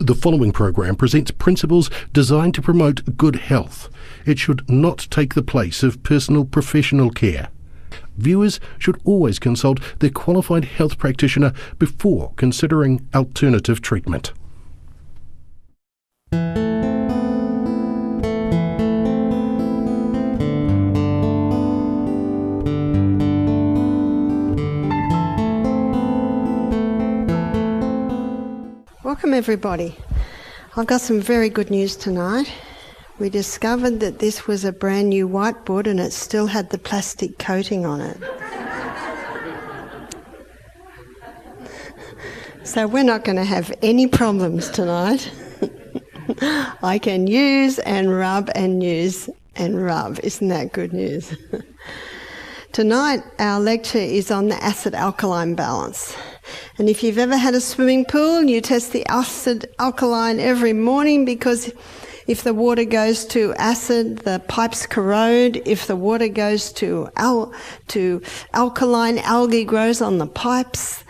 The following program presents principles designed to promote good health. It should not take the place of personal professional care. Viewers should always consult their qualified health practitioner before considering alternative treatment. Welcome everybody. I've got some very good news tonight. We discovered that this was a brand new whiteboard and it still had the plastic coating on it. So we're not going to have any problems tonight. I can use and rub and use and rub. Isn't that good news? Tonight our lecture is on the acid-alkaline balance. And if you've ever had a swimming pool, you test the acid-alkaline every morning, because if the water goes to acid, the pipes corrode. If the water goes to alkaline, algae grows on the pipes.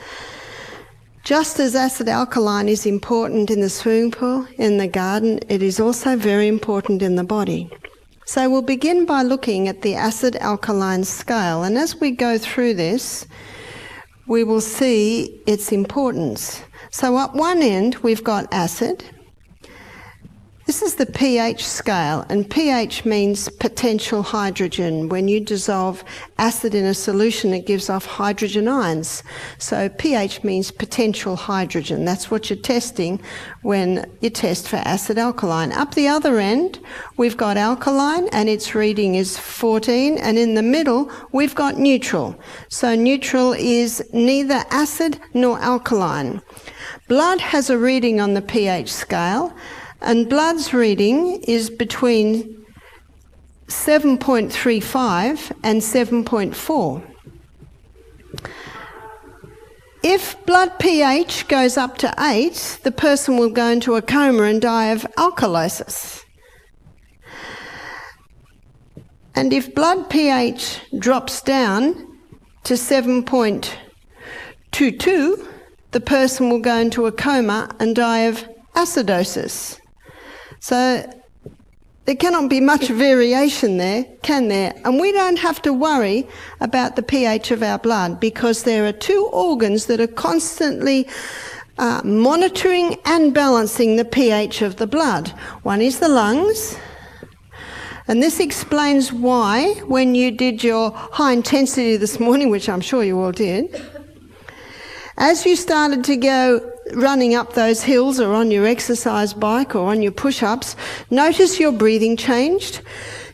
Just as acid-alkaline is important in the swimming pool, in the garden, it is also very important in the body. So we'll begin by looking at the acid-alkaline scale. And as we go through this, we will see its importance. So at one end, we've got acid. This is the pH scale, and pH means potential hydrogen. When you dissolve acid in a solution, it gives off hydrogen ions. So pH means potential hydrogen. That's what you're testing when you test for acid-alkaline. Up the other end, we've got alkaline, and its reading is 14, and in the middle, we've got neutral. So neutral is neither acid nor alkaline. Blood has a reading on the pH scale, and blood's reading is between 7.35 and 7.4. If blood pH goes up to 8, the person will go into a coma and die of alkalosis. And if blood pH drops down to 7.22, the person will go into a coma and die of acidosis. So there cannot be much variation there, can there? And we don't have to worry about the pH of our blood, because there are two organs that are constantly monitoring and balancing the pH of the blood. One is the lungs, and this explains why when you did your high intensity this morning, which I'm sure you all did, as you started to go running up those hills or on your exercise bike or on your push-ups, notice your breathing changed.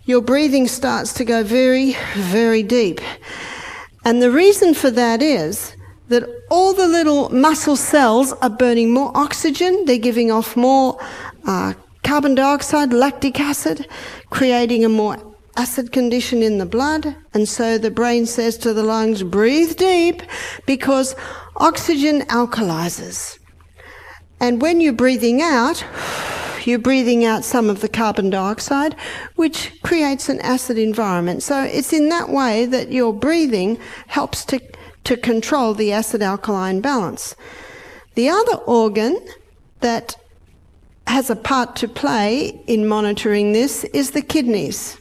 Your breathing starts to go very, very deep. And the reason for that is that all the little muscle cells are burning more oxygen. They're giving off more carbon dioxide, lactic acid, creating a more acid condition in the blood. And so the brain says to the lungs, breathe deep, because oxygen alkalizes. And when you're breathing out some of the carbon dioxide, which creates an acid environment. So it's in that way that your breathing helps to control the acid-alkaline balance. The other organ that has a part to play in monitoring this is the kidneys.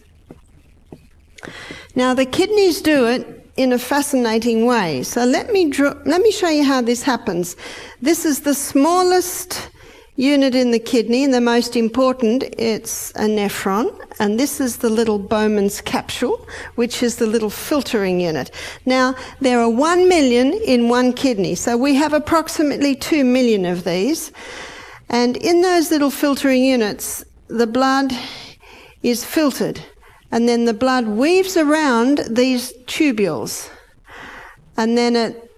Now, the kidneys do it in a fascinating way. So let me show you how this happens. This is the smallest unit in the kidney, and the most important. It's a nephron, and this is the little Bowman's capsule, which is the little filtering unit. Now, there are 1 million in one kidney, so we have approximately 2 million of these. And in those little filtering units, the blood is filtered. And then the blood weaves around these tubules, and then it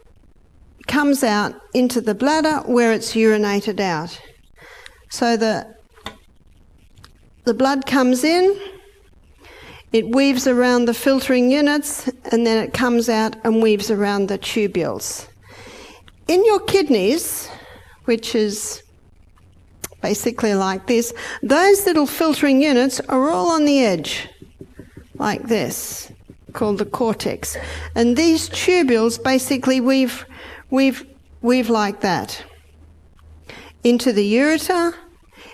comes out into the bladder where it's urinated out. So the blood comes in, it weaves around the filtering units, and then it comes out and weaves around the tubules. In your kidneys, which is basically like this, those little filtering units are all on the edge, like this, called the cortex. And these tubules basically weave like that. into the ureter,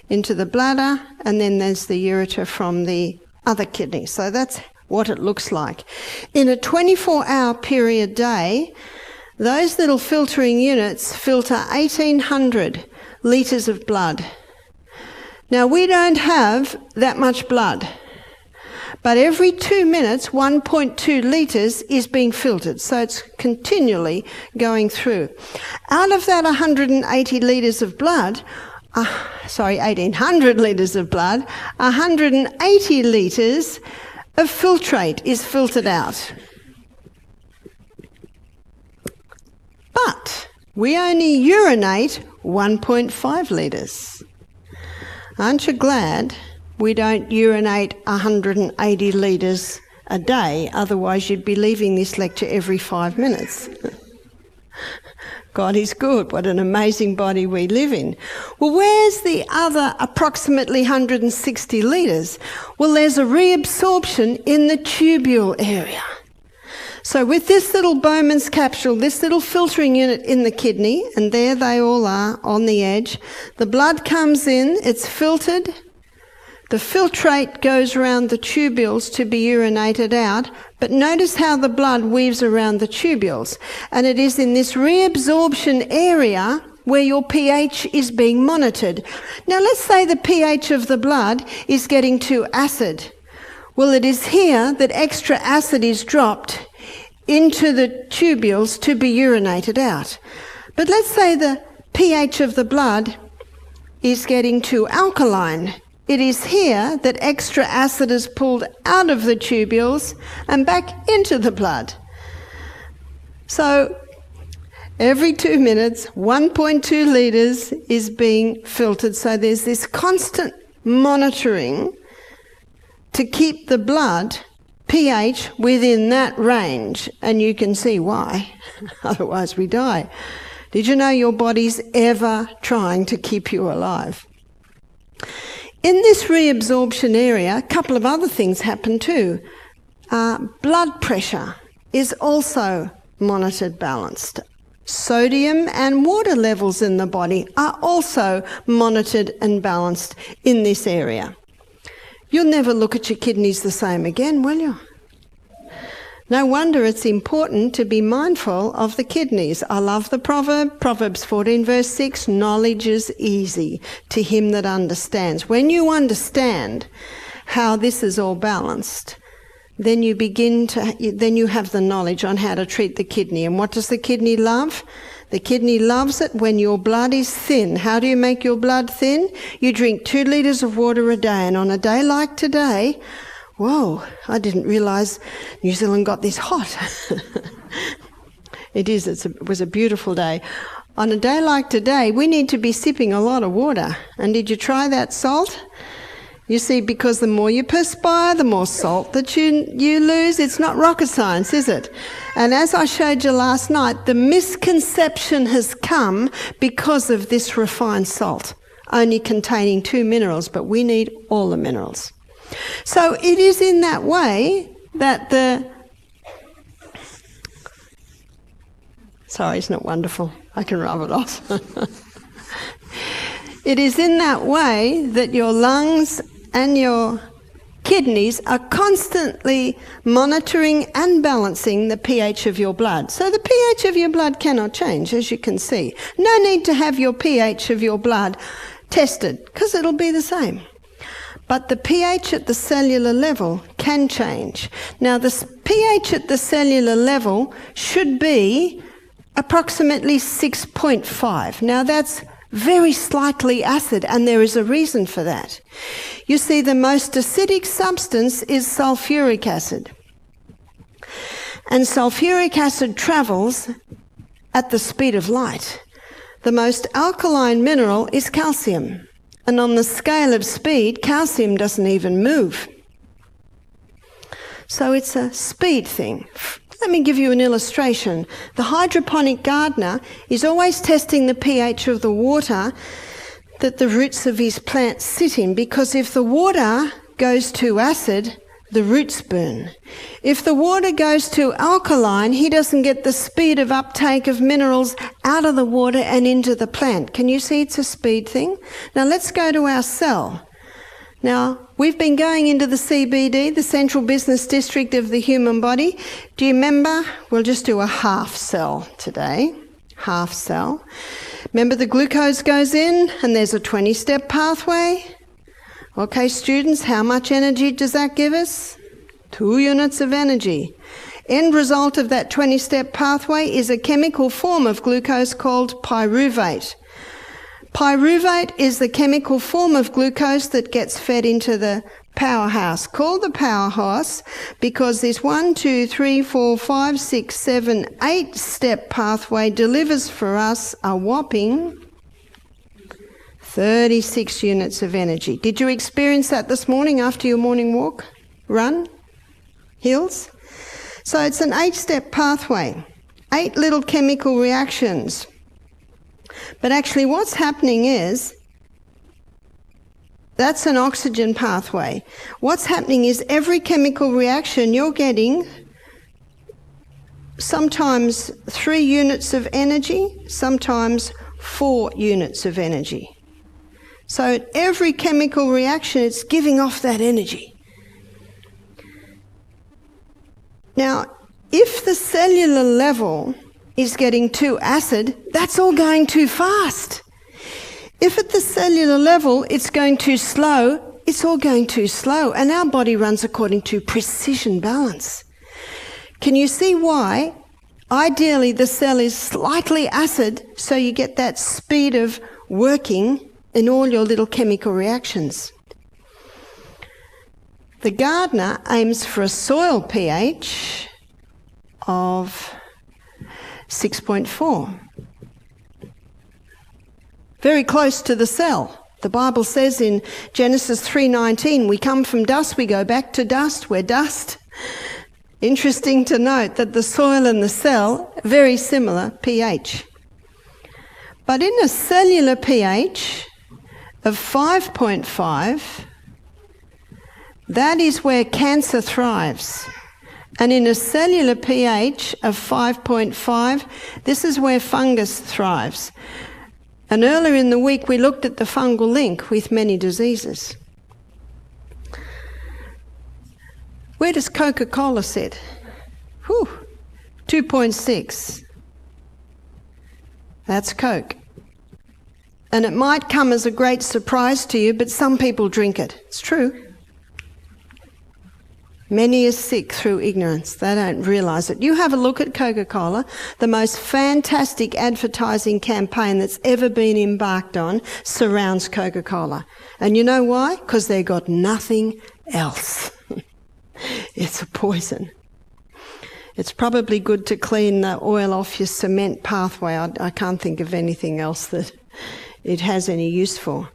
into the bladder, and then there's the ureter from the other kidney. So that's what it looks like. In a 24-hour period day, those little filtering units filter 1,800 litres of blood. Now, we don't have that much blood, but every 2 minutes, 1.2 litres is being filtered, so it's continually going through. Out of that 180 litres of blood, 1,800 litres of blood, 180 litres of filtrate is filtered out. But we only urinate 1.5 litres. Aren't you glad we don't urinate 180 litres a day? Otherwise you'd be leaving this lecture every 5 minutes. God is good. What an amazing body we live in. Well, where's the other approximately 160 litres? Well, there's a reabsorption in the tubule area. So with this little Bowman's capsule, this little filtering unit in the kidney, and there they all are on the edge, the blood comes in, it's filtered, the filtrate goes around the tubules to be urinated out, but notice how the blood weaves around the tubules. And it is in this reabsorption area where your pH is being monitored. Now let's say the pH of the blood is getting too acid. Well, it is here that extra acid is dropped into the tubules to be urinated out. But let's say the pH of the blood is getting too alkaline. It is here that extra acid is pulled out of the tubules and back into the blood. So every 2 minutes, 1.2 litres is being filtered. So there's this constant monitoring to keep the blood pH within that range. And you can see why. Otherwise we die. Did you know your body's ever trying to keep you alive? In this reabsorption area, a couple of other things happen too. Blood pressure is also monitored, balanced. Sodium and water levels in the body are also monitored and balanced in this area. You'll never look at your kidneys the same again, will you? No wonder it's important to be mindful of the kidneys. I love the proverb, Proverbs 14 verse 6, knowledge is easy to him that understands. When you understand how this is all balanced, then you have the knowledge on how to treat the kidney. And what does the kidney love? The kidney loves it when your blood is thin. How do you make your blood thin? You drink 2 litres of water a day. And on a day like today, whoa, I didn't realise New Zealand got this hot. It was a beautiful day. On a day like today, we need to be sipping a lot of water. And did you try that salt? You see, because the more you perspire, the more salt that you lose. It's not rocket science, is it? And as I showed you last night, the misconception has come because of this refined salt, only containing 2 minerals, but we need all the minerals. So it is in that way that sorry, isn't it wonderful? I can rub it off. It is in that way that your lungs and your kidneys are constantly monitoring and balancing the pH of your blood. So the pH of your blood cannot change, as you can see. No need to have your pH of your blood tested, because it'll be the same. But the pH at the cellular level can change. Now, the pH at the cellular level should be approximately 6.5. Now, that's very slightly acid, and there is a reason for that. You see, the most acidic substance is sulfuric acid. And sulfuric acid travels at the speed of light. The most alkaline mineral is calcium. And on the scale of speed, calcium doesn't even move. So it's a speed thing. Let me give you an illustration. The hydroponic gardener is always testing the pH of the water that the roots of his plants sit in, because if the water goes too acid, the roots burn. If the water goes to alkaline, he doesn't get the speed of uptake of minerals out of the water and into the plant. Can you see it's a speed thing? Now let's go to our cell. Now, we've been going into the CBD, the central business district of the human body. Do you remember? We'll just do a half cell today. Half cell. Remember the glucose goes in and there's a 20-step pathway? Okay, students, how much energy does that give us? 2 units of energy. End result of that 20-step pathway is a chemical form of glucose called pyruvate. Pyruvate is the chemical form of glucose that gets fed into the powerhouse, called the powerhouse because this 1, 2, 3, 4, 5, 6, 7, 8-step pathway delivers for us a whopping 36 units of energy. Did you experience that this morning after your morning walk, run, hills? So it's an 8-step pathway, 8 little chemical reactions. But actually what's happening is, that's an oxygen pathway. What's happening is every chemical reaction you're getting sometimes 3 units of energy, sometimes 4 units of energy. So at every chemical reaction it's giving off that energy. Now, if the cellular level is getting too acid, that's all going too fast. If at the cellular level it's going too slow, it's all going too slow. And our body runs according to precision balance. Can you see why? Ideally, the cell is slightly acid, so you get that speed of working in all your little chemical reactions. The gardener aims for a soil pH of 6.4. Very close to the cell. The Bible says in Genesis 3:19, we come from dust, we go back to dust, we're dust. Interesting to note that the soil and the cell, very similar pH. But in a cellular pH of 5.5, that is where cancer thrives. And in a cellular pH of 5.5, this is where fungus thrives. And earlier in the week we looked at the fungal link with many diseases. Where does Coca-Cola sit? 2.6. That's Coke. And it might come as a great surprise to you, but some people drink it. It's true. Many are sick through ignorance. They don't realise it. You have a look at Coca-Cola, the most fantastic advertising campaign that's ever been embarked on surrounds Coca-Cola. And you know why? Because they've got nothing else. It's a poison. It's probably good to clean the oil off your cement pathway. I can't think of anything else that it has any use for.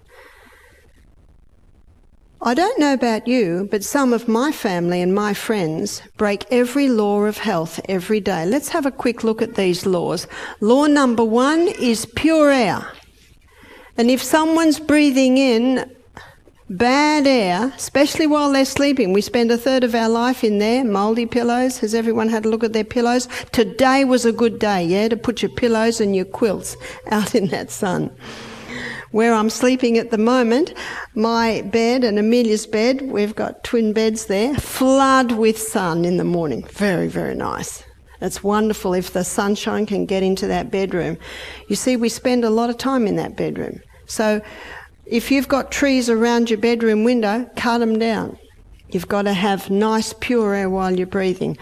I don't know about you, but some of my family and my friends break every law of health every day. Let's have a quick look at these laws. Law number 1 is pure air. And if someone's breathing in bad air, especially while they're sleeping, we spend a third of our life in there, mouldy pillows. Has everyone had a look at their pillows? Today was a good day, yeah, to put your pillows and your quilts out in that sun. Where I'm sleeping at the moment, my bed and Amelia's bed, we've got twin beds there, flood with sun in the morning. Very, very nice. It's wonderful if the sunshine can get into that bedroom. You see, we spend a lot of time in that bedroom. So if you've got trees around your bedroom window, cut them down. You've got to have nice pure air while you're breathing.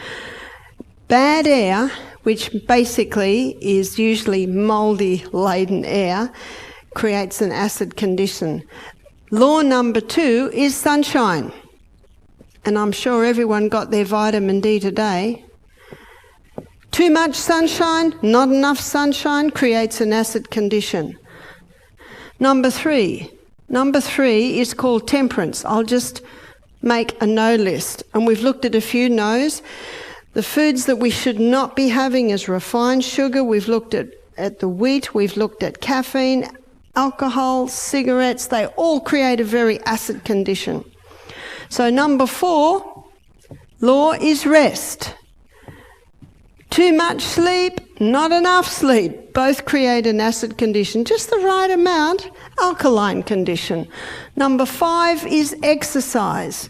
Bad air, which basically is usually mouldy laden air, creates an acid condition. Law number 2 is sunshine. And I'm sure everyone got their vitamin D today. Too much sunshine, not enough sunshine, creates an acid condition. Number 3 is called temperance. I'll just make a no list. And we've looked at a few no's. The foods that we should not be having is refined sugar. We've looked at the wheat. We've looked at caffeine, alcohol, cigarettes. They all create a very acid condition. So number 4 law is rest. Too much sleep, not enough sleep. Both create an acid condition. Just the right amount, alkaline condition. Number 5 is exercise.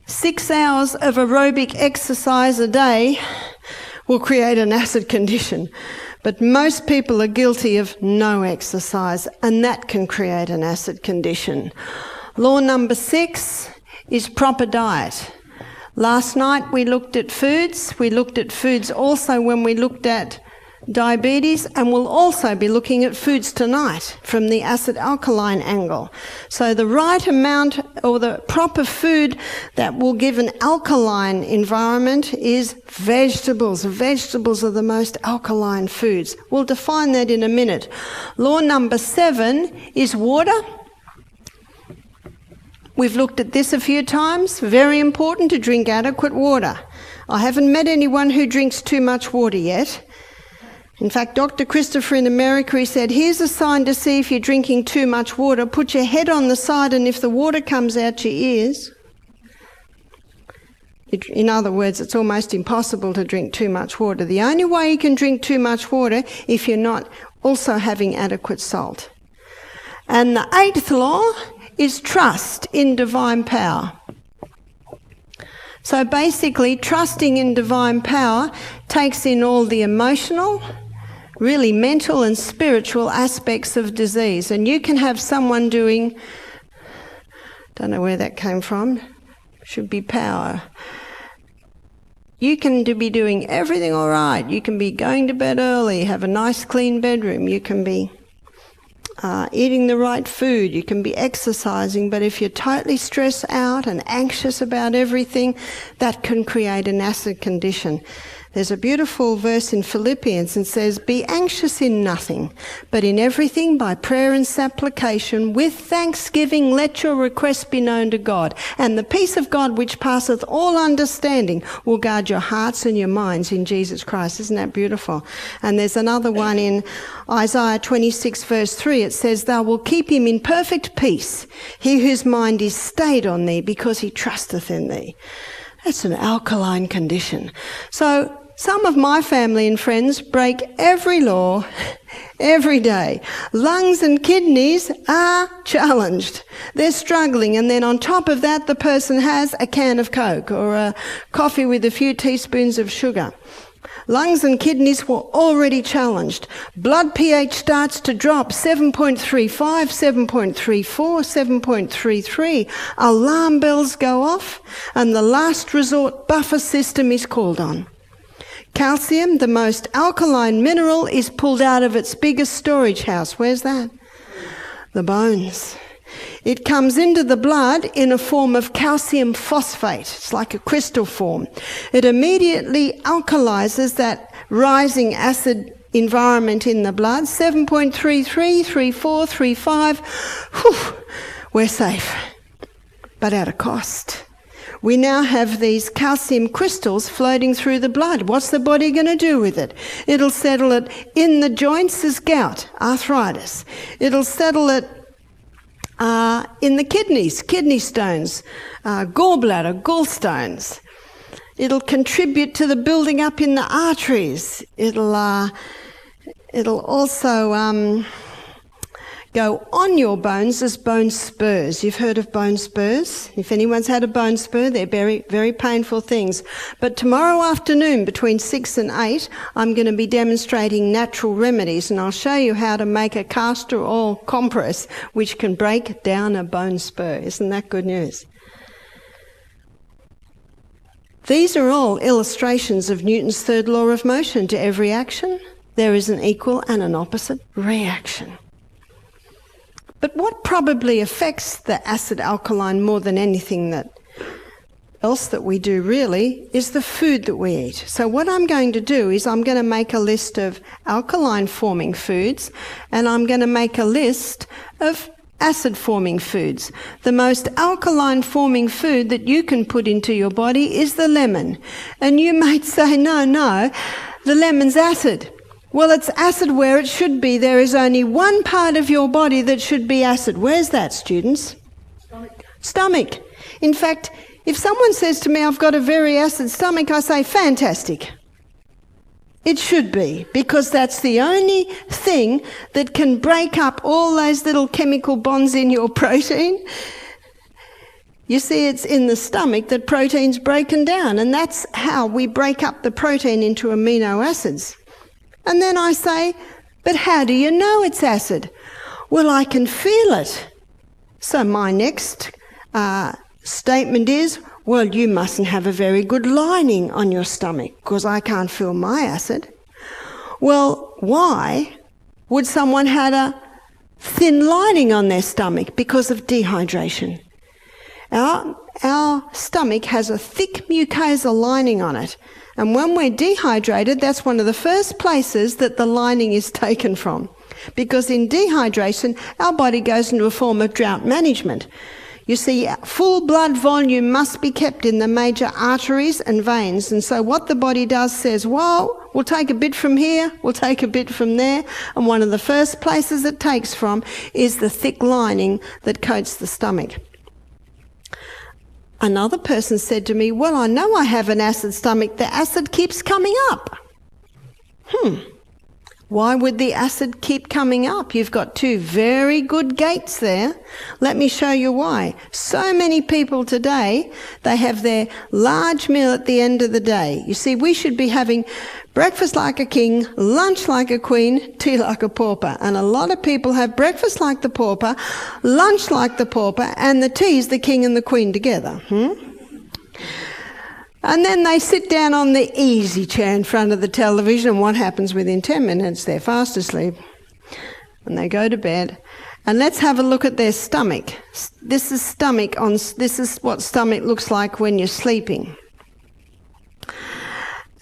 6 hours of aerobic exercise a day will create an acid condition. But most people are guilty of no exercise, and that can create an acid condition. Law number 6 is proper diet. Last night we looked at foods. We looked at foods also when we looked at diabetes, and we'll also be looking at foods tonight from the acid-alkaline angle. So the right amount or the proper food that will give an alkaline environment is vegetables. Vegetables are the most alkaline foods. We'll define that in a minute. Law number 7 is water. We've looked at this a few times. Very important to drink adequate water. I haven't met anyone who drinks too much water yet. In fact, Dr. Christopher in America, he said, here's a sign to see if you're drinking too much water. Put your head on the side, and if the water comes out your ears, in other words, it's almost impossible to drink too much water. The only way you can drink too much water if you're not also having adequate salt. And the 8th law is trust in divine power. So basically, trusting in divine power takes in all the emotional, really mental and spiritual aspects of disease. And you can have someone doing, don't know where that came from, should be power. You can be doing everything all right. You can be going to bed early, have a nice clean bedroom. You can be eating the right food. You can be exercising. But if you're totally stressed out and anxious about everything, that can create an acid condition. There's a beautiful verse in Philippians and says, be anxious in nothing, but in everything by prayer and supplication, with thanksgiving, let your requests be known to God. And the peace of God, which passeth all understanding, will guard your hearts and your minds in Jesus Christ. Isn't that beautiful? And there's another one in Isaiah 26 verse 3. It says, thou wilt keep him in perfect peace, he whose mind is stayed on thee, because he trusteth in thee. That's an alkaline condition. So some of my family and friends break every law every day. Lungs and kidneys are challenged. They're struggling, and then on top of that, the person has a can of Coke or a coffee with a few teaspoons of sugar. Lungs and kidneys were already challenged. Blood pH starts to drop, 7.35, 7.34, 7.33. Alarm bells go off, and the last resort buffer system is called on. Calcium, the most alkaline mineral, is pulled out of its biggest storage house. Where's that? The bones. It comes into the blood in a form of calcium phosphate. It's like a crystal form. It immediately alkalizes that rising acid environment in the blood. 7.33, 34, 35. Whew, we're safe, but at a cost. We now have these calcium crystals floating through the blood. What's the body going to do with it? It'll settle it in the joints as gout, arthritis. It'll settle it in the kidneys, kidney stones, gallbladder, gallstones. It'll contribute to the building up in the arteries. It'll also go on your bones as bone spurs. You've heard of bone spurs? If anyone's had a bone spur, they're very, very painful things. But tomorrow afternoon, between 6 and 8, I'm going to be demonstrating natural remedies, and I'll show you how to make a castor oil compress which can break down a bone spur. Isn't that good news? These are all illustrations of Newton's third law of motion. To every action, there is an equal and an opposite reaction. But what probably affects the acid-alkaline more than anything else that we do really is the food that we eat. So what I'm going to do is I'm going to make a list of alkaline-forming foods, and I'm going to make a list of acid-forming foods. The most alkaline-forming food that you can put into your body is the lemon. And you might say, no, the lemon's acid. Well, it's acid where it should be. There is only one part of your body that should be acid. Where's that, students? Stomach. In fact, if someone says to me, I've got a very acid stomach, I say, fantastic. It should be, because that's the only thing that can break up all those little chemical bonds in your protein. You see, it's in the stomach that protein's broken down, and that's how we break up the protein into amino acids. And then I say, but how do you know it's acid? Well, I can feel it. So my next statement is, well, you mustn't have a very good lining on your stomach, because I can't feel my acid. Well, why would someone have a thin lining on their stomach? Because of dehydration. Our stomach has a thick mucosal lining on it, and when we're dehydrated, that's one of the first places that the lining is taken from, because in dehydration our body goes into a form of drought management. You see, full blood volume must be kept in the major arteries and veins, and so what the body does says, well, we'll take a bit from here, we'll take a bit from there, and one of the first places it takes from is the thick lining that coats the stomach. Another person said to me, well, I know I have an acid stomach. The acid keeps coming up. Why would the acid keep coming up? You've got two very good gates there. Let me show you why. So many people today, they have their large meal at the end of the day. You see, we should be having breakfast like a king, lunch like a queen, tea like a pauper. And a lot of people have breakfast like the pauper, lunch like the pauper, and the tea's the king and the queen together. And then they sit down on the easy chair in front of the television, and what happens within 10 minutes? They're fast asleep and they go to bed. And let's have a look at their stomach. This is what stomach looks like when you're sleeping.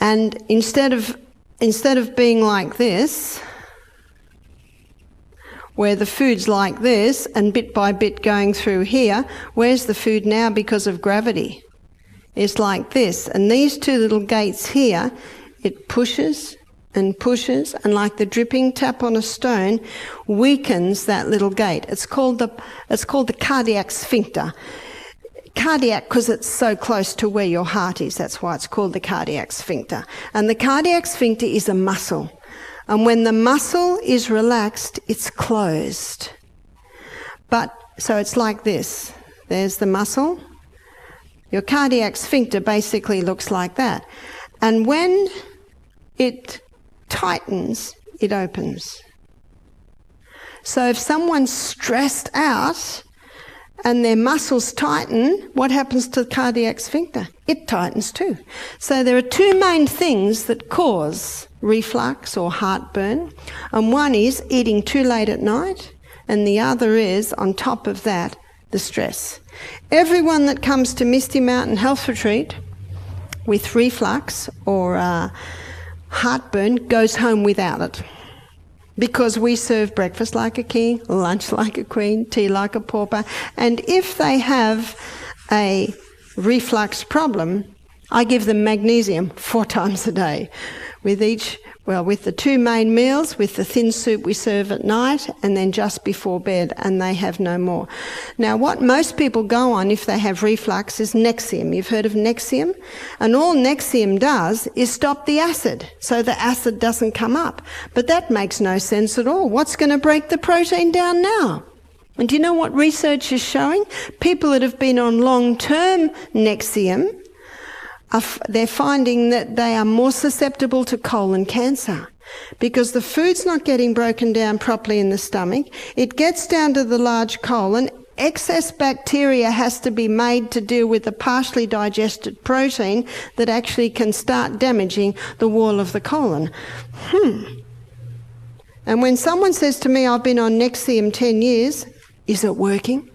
And instead of being like this, where the food's like this and bit by bit going through here, where's the food now because of gravity? It's like this, and these two little gates here, it pushes and pushes, and like the dripping tap on a stone, weakens that little gate. It's called the cardiac sphincter. Cardiac, because it's so close to where your heart is, that's why it's called the cardiac sphincter. And the cardiac sphincter is a muscle, and when the muscle is relaxed, it's closed. So it's like this. There's the muscle. Your cardiac sphincter basically looks like that. And when it tightens, it opens. So if someone's stressed out and their muscles tighten, what happens to the cardiac sphincter? It tightens too. So there are two main things that cause reflux or heartburn. And one is eating too late at night, and the other is, on top of that, the stress. Everyone that comes to Misty Mountain Health Retreat with reflux or heartburn goes home without it, because we serve breakfast like a king, lunch like a queen, tea like a pauper, and if they have a reflux problem, I give them magnesium 4 times a day with the 2 main meals, with the thin soup we serve at night, and then just before bed, and they have no more. Now, what most people go on if they have reflux is Nexium. You've heard of Nexium? And all Nexium does is stop the acid, so the acid doesn't come up. But that makes no sense at all. What's going to break the protein down now? And do you know what research is showing? People that have been on long-term Nexium, they're finding that they are more susceptible to colon cancer, because the food's not getting broken down properly in the stomach. It gets down to the large colon. Excess bacteria has to be made to deal with the partially digested protein that actually can start damaging the wall of the colon. And when someone says to me, I've been on Nexium 10 years, is it working?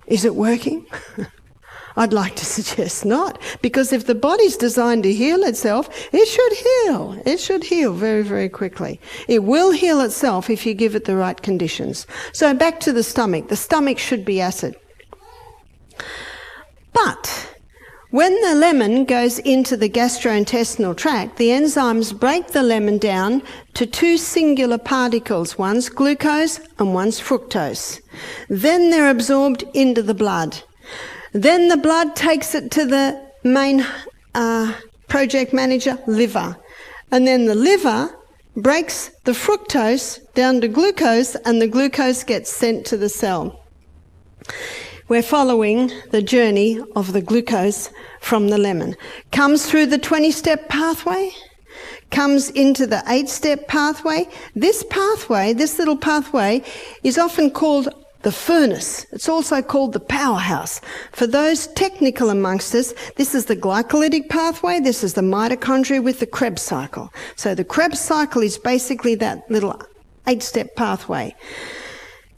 Is it working? I'd like to suggest not, because if the body's designed to heal itself, it should heal. It should heal very, very quickly. It will heal itself if you give it the right conditions. So back to the stomach. The stomach should be acid. But When the lemon goes into the gastrointestinal tract, the enzymes break the lemon down to two singular particles. One's glucose and one's fructose. Then they're absorbed into the blood. Then the blood takes it to the main project manager, liver. And then the liver breaks the fructose down to glucose, and the glucose gets sent to the cell. We're following the journey of the glucose from the lemon. Comes through the 20-step pathway, comes into the 8-step pathway. This pathway, this little pathway, is often called the furnace. It's also called the powerhouse. For those technical amongst us, this is the glycolytic pathway, this is the mitochondria with the Krebs cycle. So the Krebs cycle is basically that little 8-step pathway.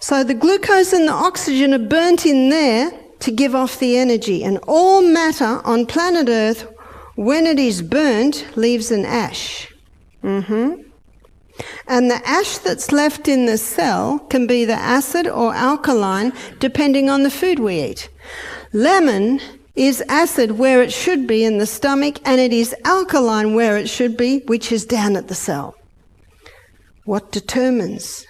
So the glucose and the oxygen are burnt in there to give off the energy. And all matter on planet Earth, when it is burnt, leaves an ash. And the ash that's left in the cell can be the acid or alkaline, depending on the food we eat. Lemon is acid where it should be in the stomach, and it is alkaline where it should be, which is down at the cell. What determines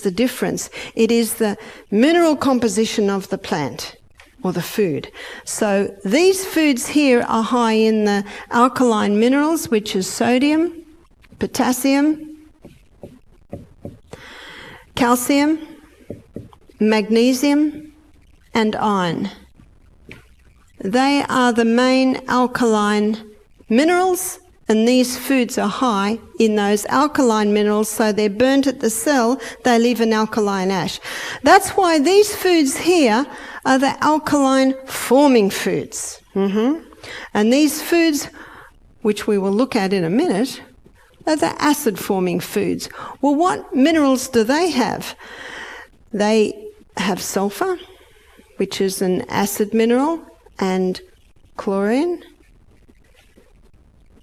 the difference? It is the mineral composition of the plant or the food. So these foods here are high in the alkaline minerals, which is sodium, potassium, calcium, magnesium, and iron. They are the main alkaline minerals, and these foods are high in those alkaline minerals, so they're burnt at the cell, they leave an alkaline ash. That's why these foods here are the alkaline forming foods. And these foods, which we will look at in a minute, are the acid forming foods. Well, what minerals do they have? They have sulfur, which is an acid mineral, and chlorine,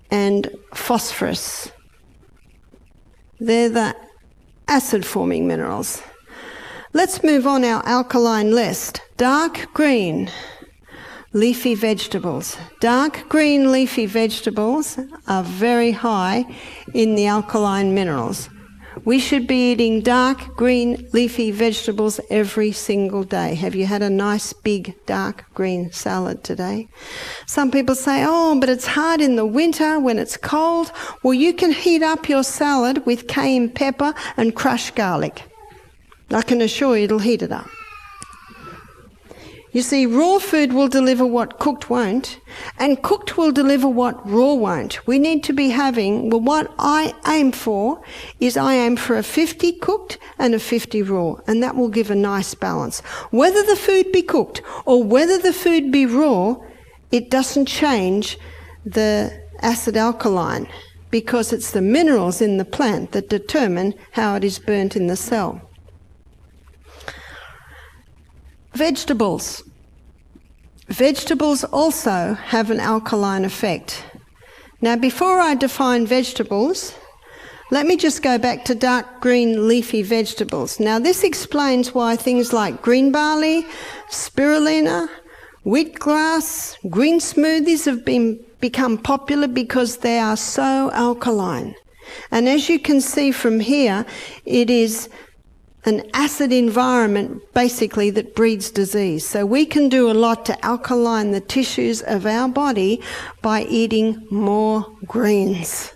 and phosphorus. They're the acid-forming minerals. Let's move on our alkaline list. Dark green leafy vegetables. Dark green leafy vegetables are very high in the alkaline minerals. We should be eating dark green leafy vegetables every single day. Have you had a nice big dark green salad today? Some people say, oh, but it's hard in the winter when it's cold. Well, you can heat up your salad with cayenne pepper and crushed garlic. I can assure you it'll heat it up. You see, raw food will deliver what cooked won't, and cooked will deliver what raw won't. We need to be having, well, what I aim for is I aim for a 50 cooked and a 50 raw, and that will give a nice balance. Whether the food be cooked or whether the food be raw, it doesn't change the acid alkaline, because it's the minerals in the plant that determine how it is burnt in the cell. Vegetables. Vegetables also have an alkaline effect. Now, before I define vegetables, let me just go back to dark green leafy vegetables. Now, this explains why things like green barley, spirulina, wheatgrass, green smoothies have become popular, because they are so alkaline. And as you can see from here, it is an acid environment, basically, that breeds disease. So we can do a lot to alkaline the tissues of our body by eating more greens.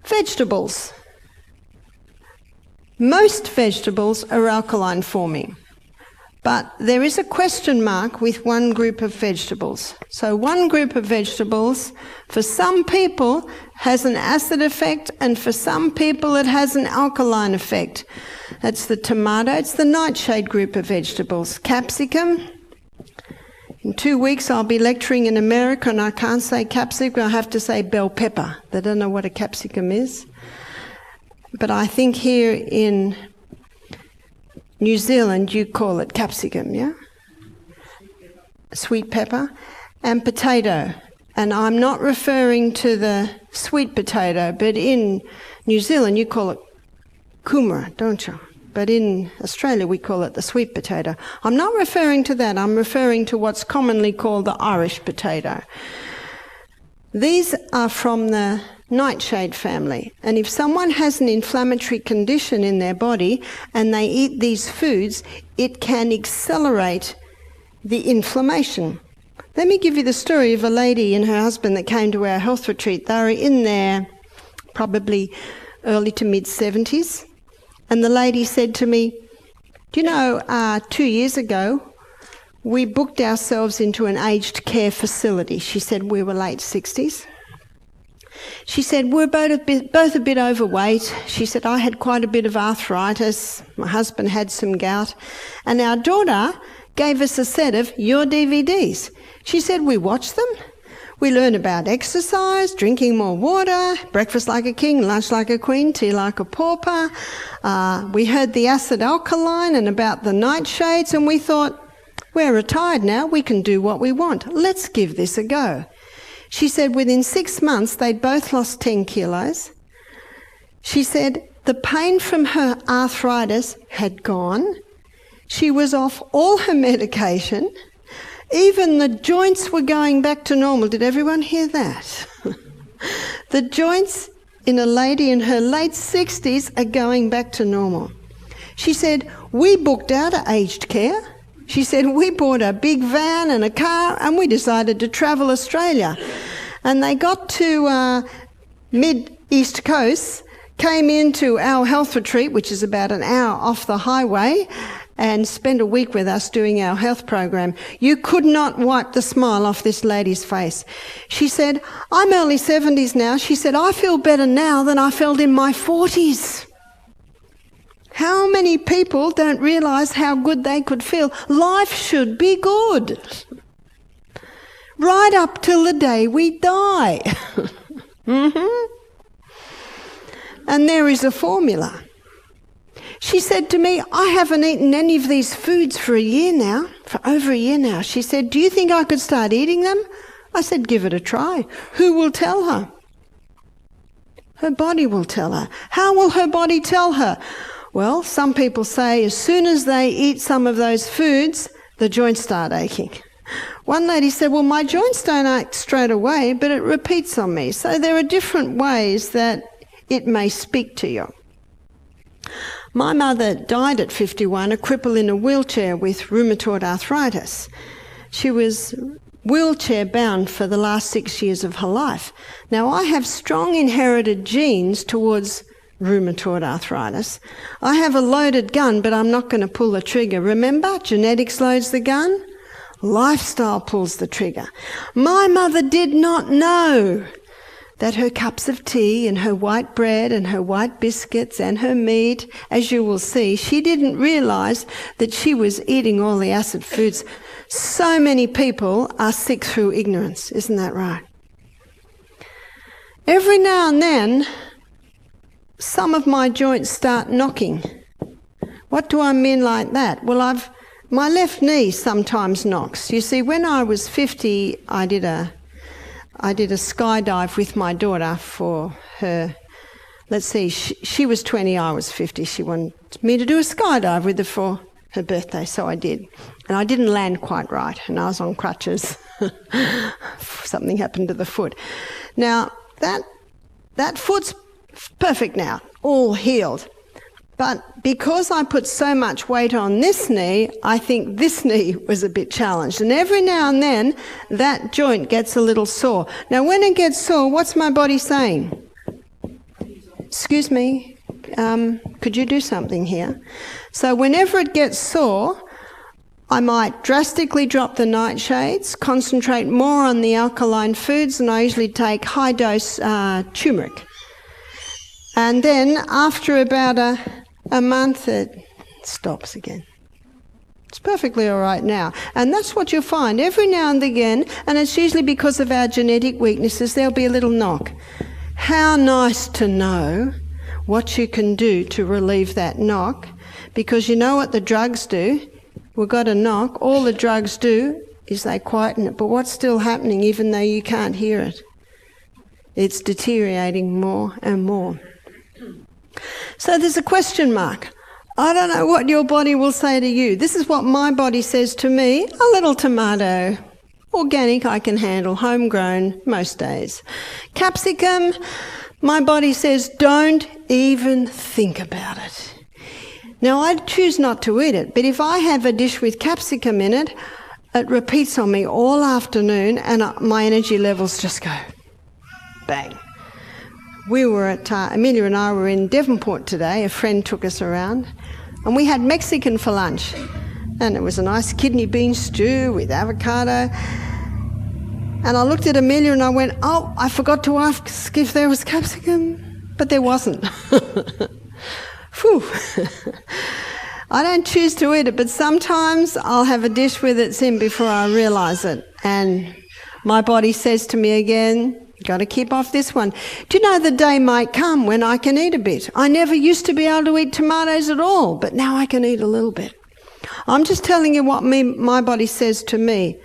Vegetables. Most vegetables are alkaline forming, but there is a question mark with one group of vegetables. So one group of vegetables, for some people, has an acid effect, and for some people it has an alkaline effect. That's the tomato. It's the nightshade group of vegetables. Capsicum. In 2 weeks I'll be lecturing in America, and I can't say capsicum, I have to say bell pepper. They don't know what a capsicum is. But I think here in New Zealand you call it capsicum, yeah? Sweet pepper. And potato. And I'm not referring to the sweet potato, but in New Zealand you call it kumara, don't you? but in Australia we call it the sweet potato. I'm not referring to that. I'm referring to what's commonly called the Irish potato. These are from the nightshade family, and if someone has an inflammatory condition in their body and they eat these foods, it can accelerate the inflammation. Let me give you the story of a lady and her husband that came to our health retreat. They were in their probably early to mid-70s, and the lady said to me, do you know, 2 years ago we booked ourselves into an aged care facility. She said we were late 60s. She said we're both a bit overweight. She said I had quite a bit of arthritis. My husband had some gout. And our daughter gave us a set of your DVDs. She said we watched them. We learn about exercise, drinking more water, breakfast like a king, lunch like a queen, tea like a pauper. We heard the acid alkaline and about the nightshades, and we thought, we're retired now, we can do what we want. Let's give this a go. She said within 6 months they'd both lost 10 kilos. She said the pain from her arthritis had gone. She was off all her medication. Even the joints were going back to normal. Did everyone hear that? The joints in a lady in her late 60s are going back to normal. She said, we booked out of aged care. She said, we bought a big van and a car and we decided to travel Australia. And they got to mid-east coast, came into our health retreat, which is about an hour off the highway, and spent a week with us doing our health program. You could not wipe the smile off this lady's face. She said, I'm early 70s now. She said, I feel better now than I felt in my 40s. How many people don't realise how good they could feel? Life should be good. Right up till the day we die. And there is a formula. She said to me, I haven't eaten any of these foods for over a year now. She said, do you think I could start eating them? I said, give it a try. Who will tell her? Her body will tell her. How will her body tell her? Well, some people say as soon as they eat some of those foods, the joints start aching. One lady said, well, my joints don't ache straight away, but it repeats on me. So there are different ways that it may speak to you. My mother died at 51, a cripple in a wheelchair with rheumatoid arthritis. She was wheelchair bound for the last 6 years of her life. Now, I have strong inherited genes towards rheumatoid arthritis. I have a loaded gun, but I'm not going to pull the trigger. Remember, genetics loads the gun, lifestyle pulls the trigger. My mother did not know that her cups of tea and her white bread and her white biscuits and her meat, as you will see, she didn't realise that she was eating all the acid foods. So many people are sick through ignorance, isn't that right? Every now and then, some of my joints start knocking. What do I mean like that? Well, my left knee sometimes knocks. You see, when I was 50, I did a skydive with my daughter for her, let's see, she was 20, I was 50. She wanted me to do a skydive with her for her birthday, so I did. And I didn't land quite right, and I was on crutches. Something happened to the foot. Now, that foot's perfect now, all healed. But because I put so much weight on this knee, I think this knee was a bit challenged. And every now and then, that joint gets a little sore. Now, when it gets sore, what's my body saying? Excuse me, could you do something here? So whenever it gets sore, I might drastically drop the nightshades, concentrate more on the alkaline foods, and I usually take high-dose turmeric. And then after about a month, it stops again. It's perfectly all right now. And that's what you'll find every now and again, and it's usually because of our genetic weaknesses, there'll be a little knock. How nice to know what you can do to relieve that knock, because you know what the drugs do. We've got a knock. All the drugs do is they quieten it. But what's still happening, even though you can't hear it? It's deteriorating more and more. So there's a question mark. I don't know what your body will say to you. This is what my body says to me. A little tomato. Organic I can handle, homegrown most days. Capsicum, my body says don't even think about it. Now I choose not to eat it, but if I have a dish with capsicum in it, it repeats on me all afternoon and my energy levels just go bang. We were at, Amelia and I were in Devonport today. A friend took us around and we had Mexican for lunch. And it was a nice kidney bean stew with avocado. And I looked at Amelia and I went, oh, I forgot to ask if there was capsicum. But there wasn't. Phew. I don't choose to eat it, but sometimes I'll have a dish with it in before I realise it. And my body says to me again, got to keep off this one. Do you know the day might come when I can eat a bit? I never used to be able to eat tomatoes at all, but now I can eat a little bit. I'm just telling you what my body says to me.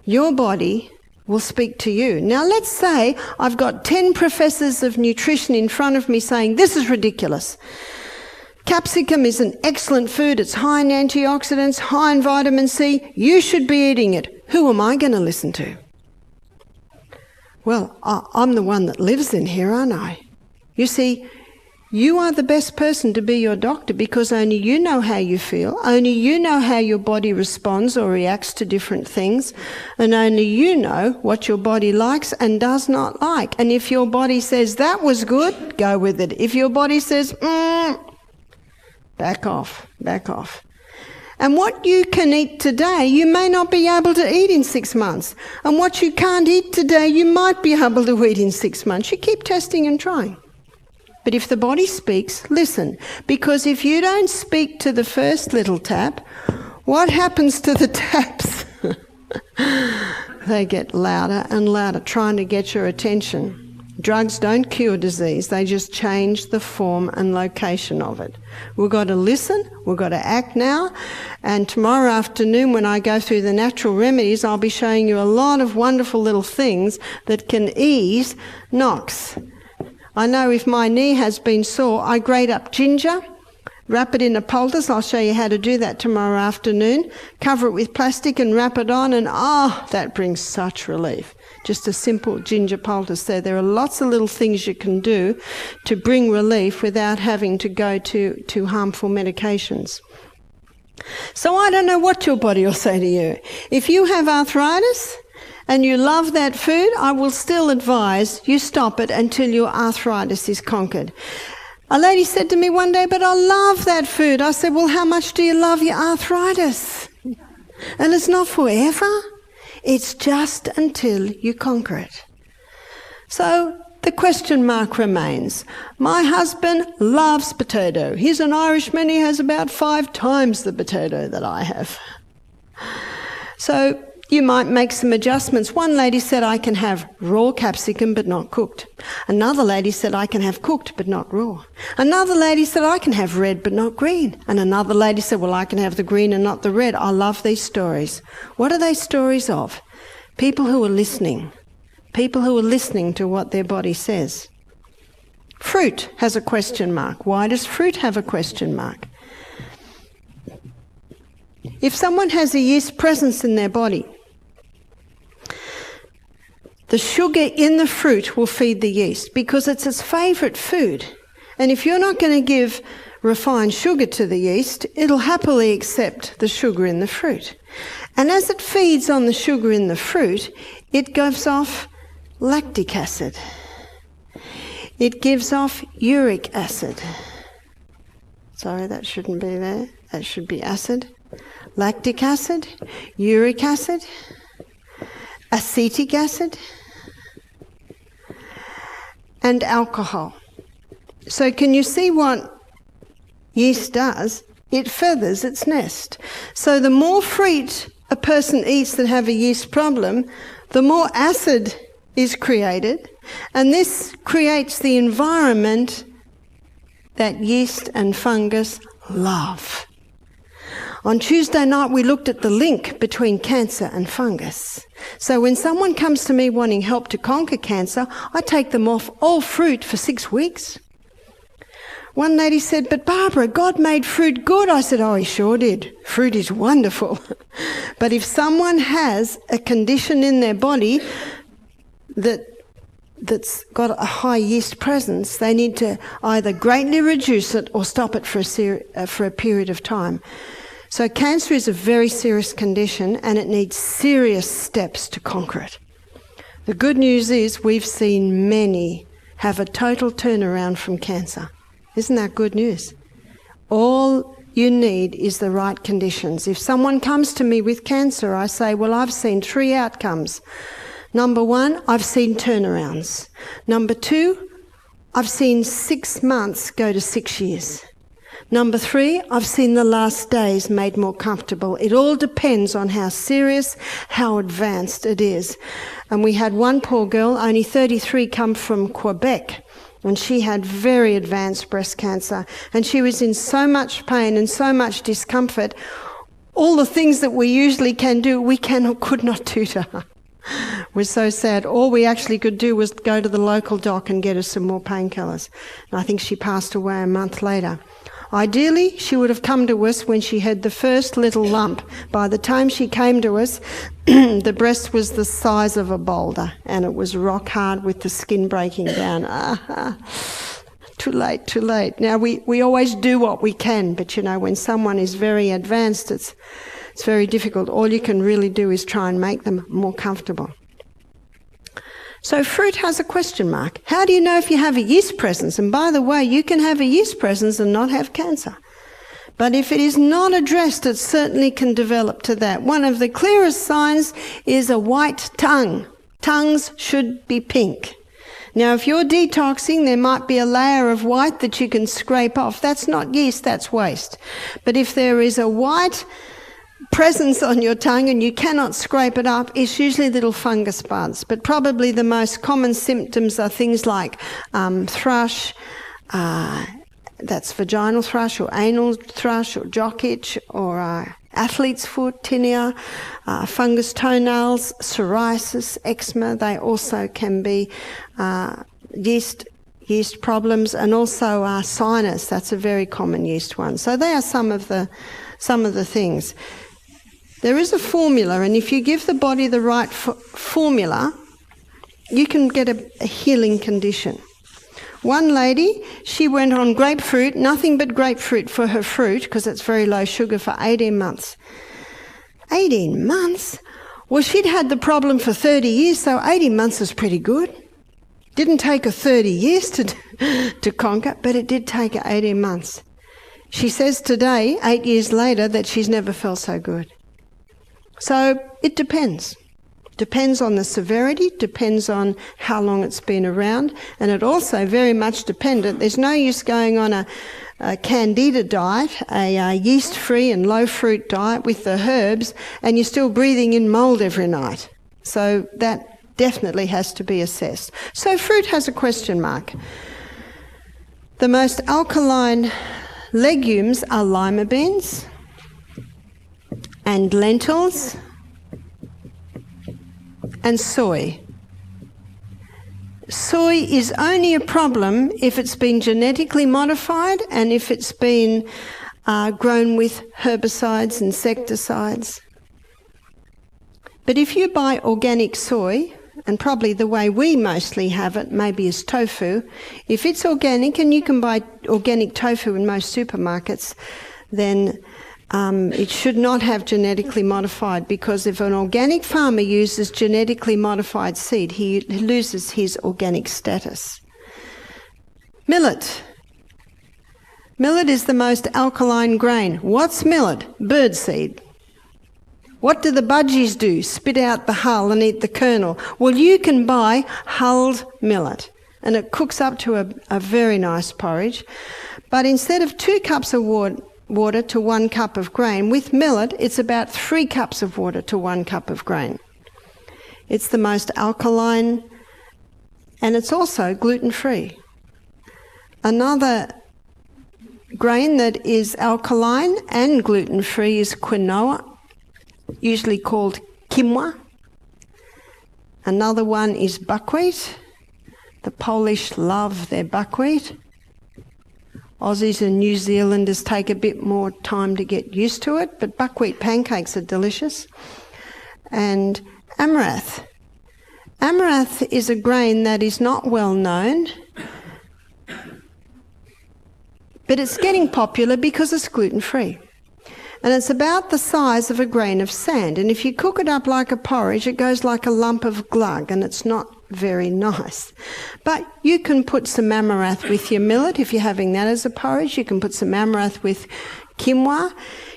Your body will speak to you. Now let's say I've got 10 professors of nutrition in front of me saying, this is ridiculous. Capsicum is an excellent food. It's high in antioxidants, high in vitamin C. You should be eating it. Who am I going to listen to? Well, I'm the one that lives in here, aren't I? You see, you are the best person to be your doctor because only you know how you feel, only you know how your body responds or reacts to different things, and only you know what your body likes and does not like. And if your body says that was good, go with it. If your body says, back off. And what you can eat today, you may not be able to eat in 6 months. And what you can't eat today, you might be able to eat in 6 months. You keep testing and trying. But if the body speaks, listen. Because if you don't speak to the first little tap, what happens to the taps? They get louder and louder, trying to get your attention. Drugs don't cure disease, they just change the form and location of it. We've got to listen, we've got to act now, and tomorrow afternoon when I go through the natural remedies, I'll be showing you a lot of wonderful little things that can ease knocks. I know if my knee has been sore, I grate up ginger, wrap it in a poultice. I'll show you how to do that tomorrow afternoon. Cover it with plastic and wrap it on, and that brings such relief. Just a simple ginger poultice there. There are lots of little things you can do to bring relief without having to go to harmful medications. So I don't know what your body will say to you. If you have arthritis and you love that food, I will still advise you stop it until your arthritis is conquered. A lady said to me one day, but I love that food. I said, well, how much do you love your arthritis? And it's not forever. It's just until you conquer it. So the question mark remains. My husband loves potato. He's an Irishman. He has about 5 times the potato that I have. So you might make some adjustments. One lady said I can have raw capsicum but not cooked. Another lady said I can have cooked but not raw. Another lady said I can have red but not green. And another lady said, well, I can have the green and not the red. I love these stories. What are they stories of? People who are listening. People who are listening to what their body says. Fruit has a question mark. Why does fruit have a question mark? If someone has a yeast presence in their body, the sugar in the fruit will feed the yeast because it's its favourite food. And if you're not going to give refined sugar to the yeast, it'll happily accept the sugar in the fruit. And as it feeds on the sugar in the fruit, it gives off lactic acid. It gives off uric acid. Sorry, that shouldn't be there. That should be acid. Lactic acid, uric acid, acetic acid, and alcohol. So can you see what yeast does? It feathers its nest. So the more fruit a person eats that have a yeast problem, the more acid is created, and this creates the environment that yeast and fungus love. On Tuesday night, we looked at the link between cancer and fungus. So when someone comes to me wanting help to conquer cancer, I take them off all fruit for 6 weeks. One lady said, "But Barbara, God made fruit good." I said, "Oh, he sure did. Fruit is wonderful." But if someone has a condition in their body that's got a high yeast presence, they need to either greatly reduce it or stop it for a period of time. So cancer is a very serious condition and it needs serious steps to conquer it. The good news is we've seen many have a total turnaround from cancer. Isn't that good news? All you need is the right conditions. If someone comes to me with cancer, I say, well, I've seen 3 outcomes. Number 1, I've seen turnarounds. Number 2, I've seen 6 months go to 6 years. Number 3, I've seen the last days made more comfortable. It all depends on how serious, how advanced it is. And we had one poor girl, only 33, come from Quebec, and she had very advanced breast cancer. And she was in so much pain and so much discomfort. All the things that we usually can do, we could not do to her. We're so sad. All we actually could do was go to the local doc and get her some more painkillers. And I think she passed away a month later. Ideally, she would have come to us when she had the first little lump. By the time she came to us, the breast was the size of a boulder and it was rock hard with the skin breaking down. Too late, too late. Now, we always do what we can, but when someone is very advanced, it's very difficult. All you can really do is try and make them more comfortable. So fruit has a question mark. How do you know if you have a yeast presence? And by the way, you can have a yeast presence and not have cancer. But if it is not addressed, it certainly can develop to that. One of the clearest signs is a white tongue. Tongues should be pink. Now, if you're detoxing, there might be a layer of white that you can scrape off. That's not yeast, that's waste. But if there is a white presence on your tongue and you cannot scrape it up, it's usually little fungus buds. But probably the most common symptoms are things like thrush, that's vaginal thrush or anal thrush or jock itch or athlete's foot, tinea, fungus toenails, psoriasis, eczema. They also can be yeast problems, and also sinus. That's a very common yeast one. So they are some of the things. There is a formula, and if you give the body the right formula, you can get a healing condition. One lady, she went on grapefruit, nothing but grapefruit for her fruit, because it's very low sugar, for 18 months. 18 months? Well, she'd had the problem for 30 years, so 18 months is pretty good. Didn't take her 30 years to conquer, but it did take her 18 months. She says today, 8 years later, that she's never felt so good. So it depends. Depends on the severity, depends on how long it's been around, and it also very much dependent. There's no use going on a candida diet, a yeast-free and low-fruit diet with the herbs, and you're still breathing in mould every night. So that definitely has to be assessed. So fruit has a question mark. The most alkaline legumes are lima beans and lentils and soy. Soy is only a problem if it's been genetically modified and if it's been grown with herbicides, insecticides. But if you buy organic soy, and probably the way we mostly have it maybe is tofu, if it's organic, and you can buy organic tofu in most supermarkets, then it should not have genetically modified, because if an organic farmer uses genetically modified seed, he loses his organic status. Millet. Millet is the most alkaline grain. What's millet? Birdseed. What do the budgies do? Spit out the hull and eat the kernel. Well, you can buy hulled millet, and it cooks up to a very nice porridge. But instead of 2 cups of water to 1 cup of grain, with millet, it's about 3 cups of water to 1 cup of grain. It's the most alkaline, and it's also gluten-free. Another grain that is alkaline and gluten-free is quinoa, usually called quinoa. Another one is buckwheat. The Polish love their buckwheat. Aussies and New Zealanders take a bit more time to get used to it, but buckwheat pancakes are delicious. And amaranth. Amaranth is a grain that is not well known, but it's getting popular because it's gluten-free. And it's about the size of a grain of sand. And if you cook it up like a porridge, it goes like a lump of glug, and it's not very nice. But you can put some amaranth with your millet if you're having that as a porridge. You can put some amaranth with quinoa.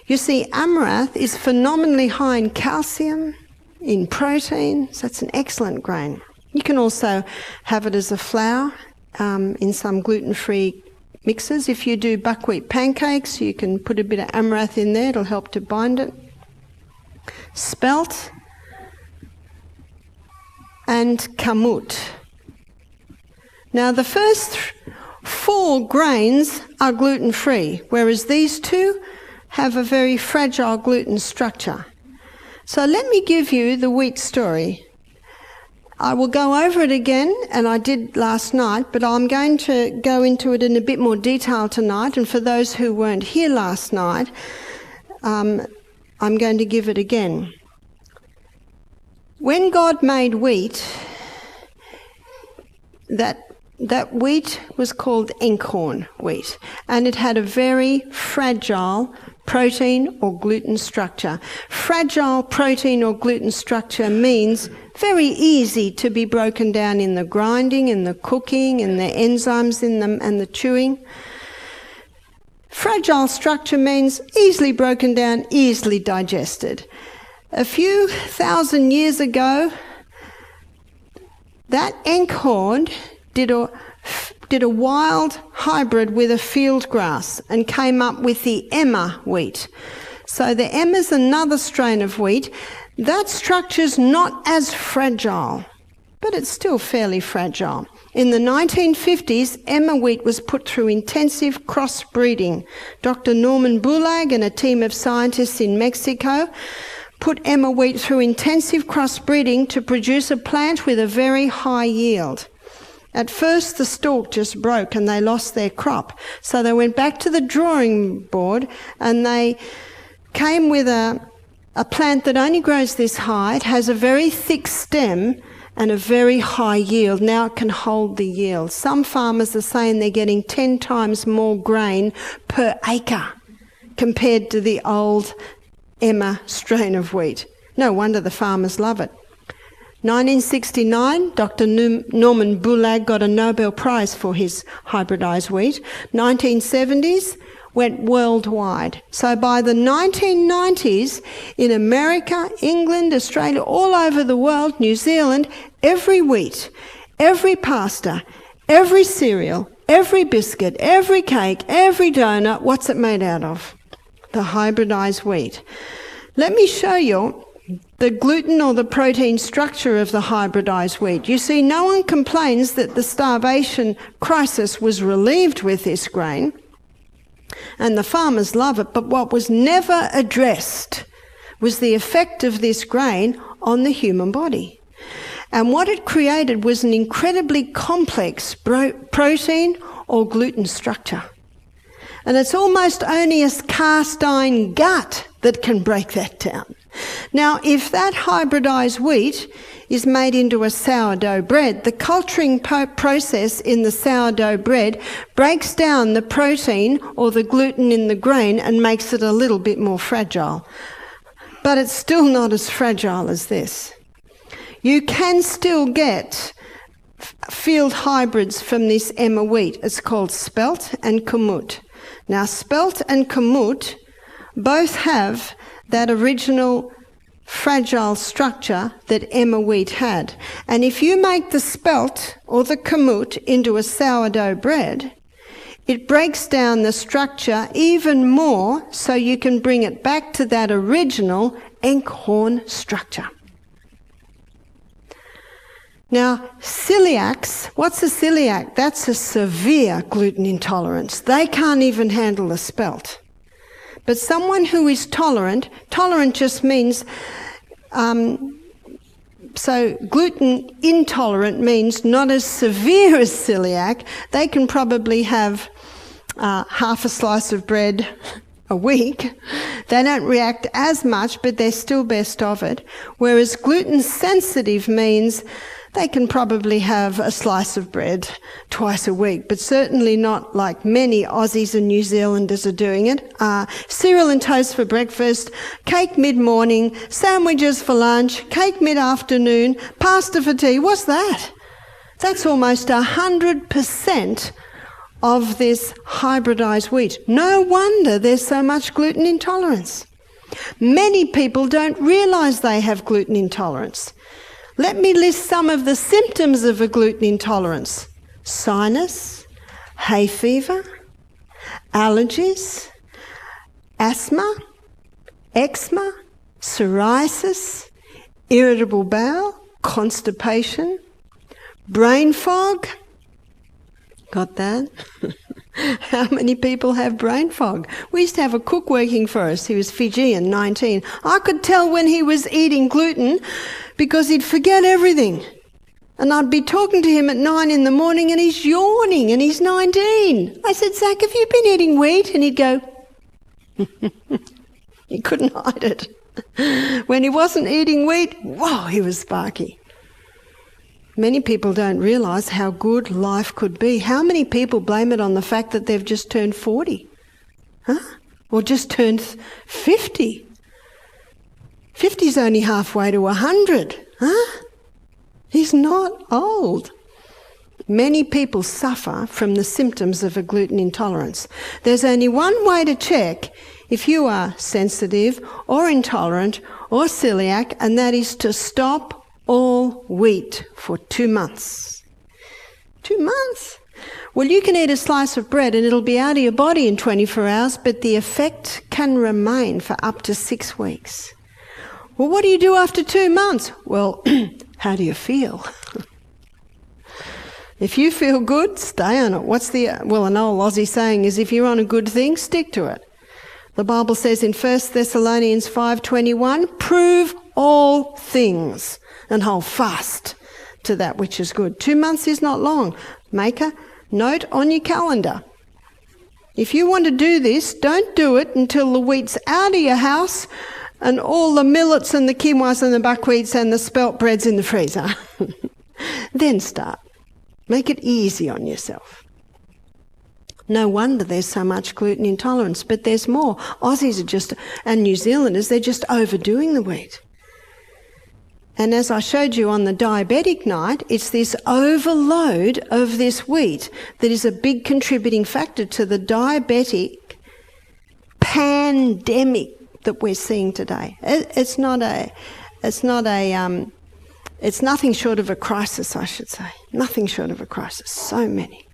You see, amaranth is phenomenally high in calcium, in protein, so it's an excellent grain. You can also have it as a flour in some gluten-free mixes. If you do buckwheat pancakes, you can put a bit of amaranth in there. It'll help to bind it. Spelt and kamut. Now, the first 4 grains are gluten-free, whereas these 2 have a very fragile gluten structure. So let me give you the wheat story. I will go over it again, and I did last night, but I'm going to go into it in a bit more detail tonight. And for those who weren't here last night, I'm going to give it again. When God made wheat, that wheat was called inkhorn wheat, and it had a very fragile protein or gluten structure. Fragile protein or gluten structure means very easy to be broken down in the grinding, in the cooking, in the enzymes in them, and the chewing. Fragile structure means easily broken down, easily digested. A few thousand years ago, that inkhorn did a wild hybrid with a field grass and came up with the Emma wheat. So the Emma is another strain of wheat. That structure's not as fragile, but it's still fairly fragile. In the 1950s, Emma wheat was put through intensive crossbreeding. Dr. Norman Bulag and a team of scientists in Mexico put Emma wheat through intensive crossbreeding to produce a plant with a very high yield. At first, the stalk just broke and they lost their crop. So they went back to the drawing board and they came with a plant that only grows this high. It has a very thick stem and a very high yield. Now it can hold the yield. Some farmers are saying they're getting 10 times more grain per acre compared to the old Emma strain of wheat. No wonder the farmers love it. 1969, Dr. Norman Bulag got a Nobel Prize for his hybridized wheat. 1970s, went worldwide. So by the 1990s, in America, England, Australia, all over the world, New Zealand, every wheat, every pasta, every cereal, every biscuit, every cake, every donut, what's it made out of? The hybridized wheat. Let me show you the gluten or the protein structure of the hybridized wheat. You see, no one complains that the starvation crisis was relieved with this grain, and the farmers love it, but what was never addressed was the effect of this grain on the human body. And what it created was an incredibly complex protein or gluten structure. And it's almost only a cast iron gut that can break that down. Now, if that hybridized wheat is made into a sourdough bread, the culturing process in the sourdough bread breaks down the protein or the gluten in the grain and makes it a little bit more fragile. But it's still not as fragile as this. You can still get field hybrids from this Emma wheat. It's called spelt and kamut. Now, spelt and kamut both have that original fragile structure that Emma wheat had. And if you make the spelt or the kamut into a sourdough bread, it breaks down the structure even more so you can bring it back to that original inkhorn structure. Now, celiacs, what's a celiac? That's a severe gluten intolerance. They can't even handle a spelt. But someone who is tolerant just means, so gluten intolerant means not as severe as celiac. They can probably have half a slice of bread a week, they don't react as much, but they're still best of it. Whereas gluten sensitive means they can probably have a slice of bread twice a week, but certainly not like many Aussies and New Zealanders are doing it. Cereal and toast for breakfast, cake mid-morning, sandwiches for lunch, cake mid-afternoon, pasta for tea. What's that? That's almost 100% of this hybridised wheat. No wonder there's so much gluten intolerance. Many people don't realise they have gluten intolerance. Let me list some of the symptoms of a gluten intolerance: sinus, hay fever, allergies, asthma, eczema, psoriasis, irritable bowel, constipation, brain fog. Got that? How many people have brain fog? We used to have a cook working for us. He was Fijian, 19. I could tell when he was eating gluten because he'd forget everything. And I'd be talking to him at 9 in the morning and he's yawning and he's 19. I said, Zach, have you been eating wheat? And he'd go, he couldn't hide it. When he wasn't eating wheat, whoa, he was sparky. Many people don't realise how good life could be. How many people blame it on the fact that they've just turned 40? Or just turned 50? 50's only halfway to 100. He's not old. Many people suffer from the symptoms of a gluten intolerance. There's only one way to check if you are sensitive or intolerant or celiac, and that is to stop all wheat for 2 months. 2 months? Well, you can eat a slice of bread and it'll be out of your body in 24 hours, but the effect can remain for up to 6 weeks. Well, what do you do after 2 months? Well, how do you feel? If you feel good, stay on it. An old Aussie saying is, if you're on a good thing, stick to it. The Bible says in 1 Thessalonians 5:21, prove all things and hold fast to that which is good. 2 months is not long. Make a note on your calendar. If you want to do this, don't do it until the wheat's out of your house and all the millets and the quinoas and the buckwheats and the spelt breads in the freezer. Then start. Make it easy on yourself. No wonder there's so much gluten intolerance, but there's more. Aussies and New Zealanders, they're just overdoing the wheat. And as I showed you on the diabetic night, it's this overload of this wheat that is a big contributing factor to the diabetic pandemic that we're seeing today. It's nothing short of a crisis, I should say. Nothing short of a crisis. So many.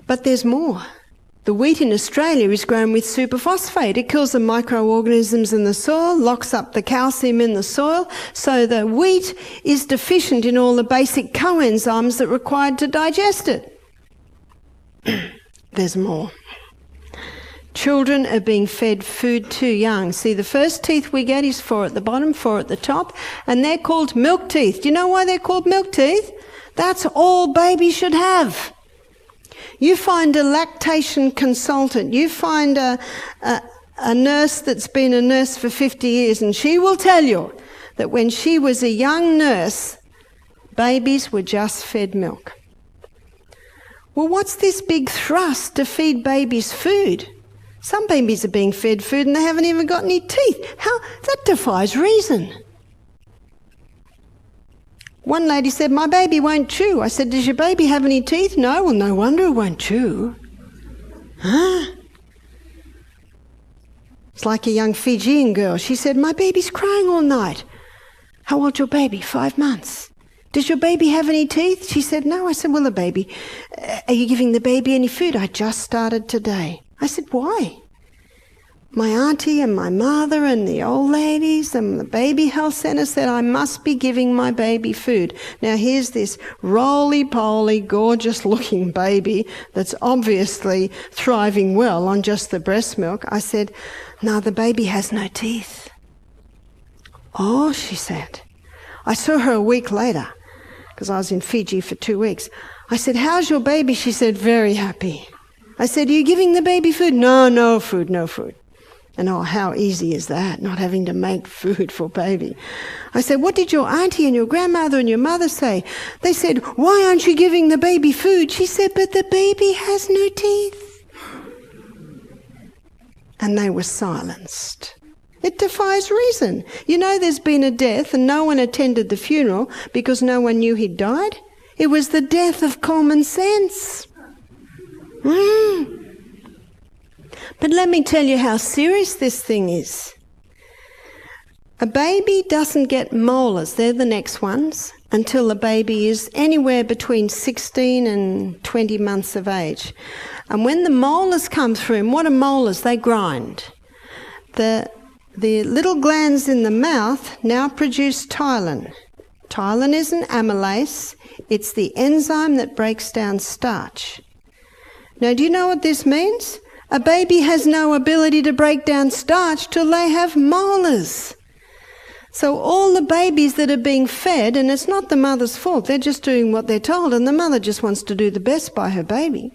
But there's more. The wheat in Australia is grown with superphosphate. It kills the microorganisms in the soil, locks up the calcium in the soil, so the wheat is deficient in all the basic coenzymes that are required to digest it. There's more. Children are being fed food too young. See, the first teeth we get is 4 at the bottom, 4 at the top, and they're called milk teeth. Do you know why they're called milk teeth? That's all babies should have. You find a lactation consultant, you find a nurse that's been a nurse for 50 years, and she will tell you that when she was a young nurse, babies were just fed milk. Well, what's this big thrust to feed babies food? Some babies are being fed food and they haven't even got any teeth. That defies reason. One lady said, my baby won't chew. I said, does your baby have any teeth? No. Well, no wonder it won't chew. It's like a young Fijian girl. She said, my baby's crying all night. How old's your baby? 5 months. Does your baby have any teeth? She said, no. I said, well, the baby, are you giving the baby any food? I just started today. I said, why? My auntie and my mother and the old ladies and the baby health centre said I must be giving my baby food. Now here's this roly-poly, gorgeous-looking baby that's obviously thriving well on just the breast milk. I said, no, the baby has no teeth. Oh, she said. I saw her a week later because I was in Fiji for 2 weeks. I said, how's your baby? She said, very happy. I said, are you giving the baby food? No food. And oh, how easy is that, not having to make food for baby. I said, what did your auntie and your grandmother and your mother say? They said, why aren't you giving the baby food? She said, but the baby has no teeth. And they were silenced. It defies reason. You know, there's been a death and no one attended the funeral because no one knew he'd died. It was the death of common sense. But let me tell you how serious this thing is. A baby doesn't get molars, they're the next ones, until the baby is anywhere between 16 and 20 months of age. And when the molars come through, what are molars? They grind. The little glands in the mouth now produce ptyalin. Ptyalin is an amylase. It's the enzyme that breaks down starch. Now, do you know what this means? A baby has no ability to break down starch till they have molars. So all the babies that are being fed, and it's not the mother's fault, they're just doing what they're told, and the mother just wants to do the best by her baby.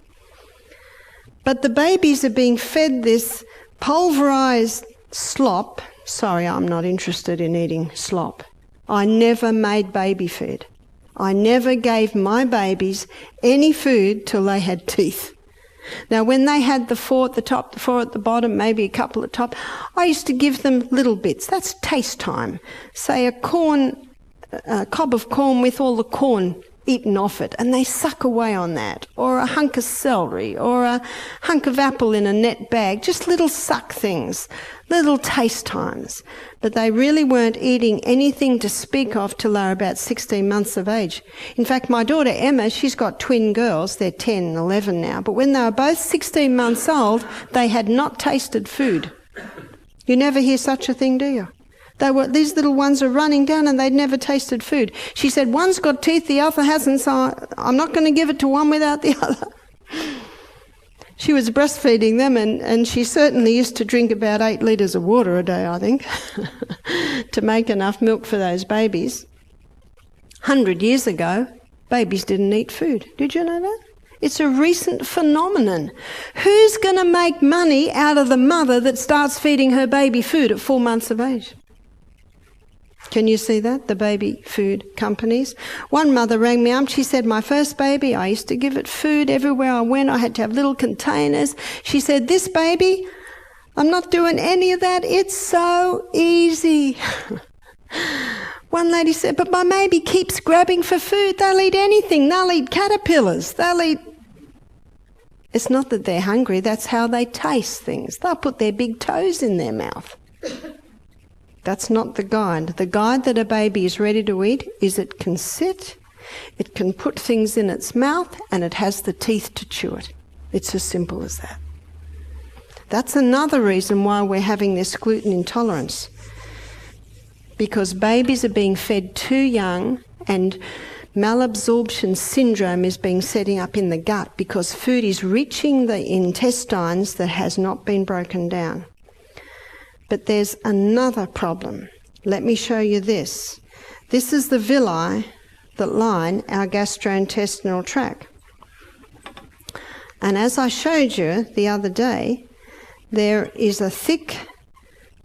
But the babies are being fed this pulverized slop. Sorry, I'm not interested in eating slop. I never made baby food. I never gave my babies any food till they had teeth. Now, when they had the 4 at the top, the 4 at the bottom, maybe a couple at the top, I used to give them little bits. That's taste time. Say a cob of corn with all the corn eaten off it, and they suck away on that. Or a hunk of celery, or a hunk of apple in a net bag. Just little suck things, little taste times. But they really weren't eating anything to speak of till they were about 16 months of age. In fact, my daughter Emma, she's got twin girls. They're 10 and 11 now. But when they were both 16 months old, they had not tasted food. You never hear such a thing, do you? These little ones are running down and they'd never tasted food. She said, one's got teeth, the other hasn't, so I'm not going to give it to one without the other. She was breastfeeding them, and she certainly used to drink about 8 litres of water a day, I think, to make enough milk for those babies. 100 years ago, babies didn't eat food. Did you know that? It's a recent phenomenon. Who's going to make money out of the mother that starts feeding her baby food at 4 months of age? Can you see that? The baby food companies. One mother rang me up. She said, my first baby, I used to give it food everywhere I went. I had to have little containers. She said, this baby, I'm not doing any of that. It's so easy. One lady said, but my baby keeps grabbing for food. They'll eat anything. They'll eat caterpillars. They'll eat... It's not that they're hungry. That's how they taste things. They'll put their big toes in their mouth. That's not the guide. The guide that a baby is ready to eat is it can sit, it can put things in its mouth, and it has the teeth to chew it. It's as simple as that. That's another reason why we're having this gluten intolerance. Because babies are being fed too young, and malabsorption syndrome is being setting up in the gut because food is reaching the intestines that has not been broken down. But there's another problem. Let me show you this. This is the villi that line our gastrointestinal tract. And as I showed you the other day, there is a thick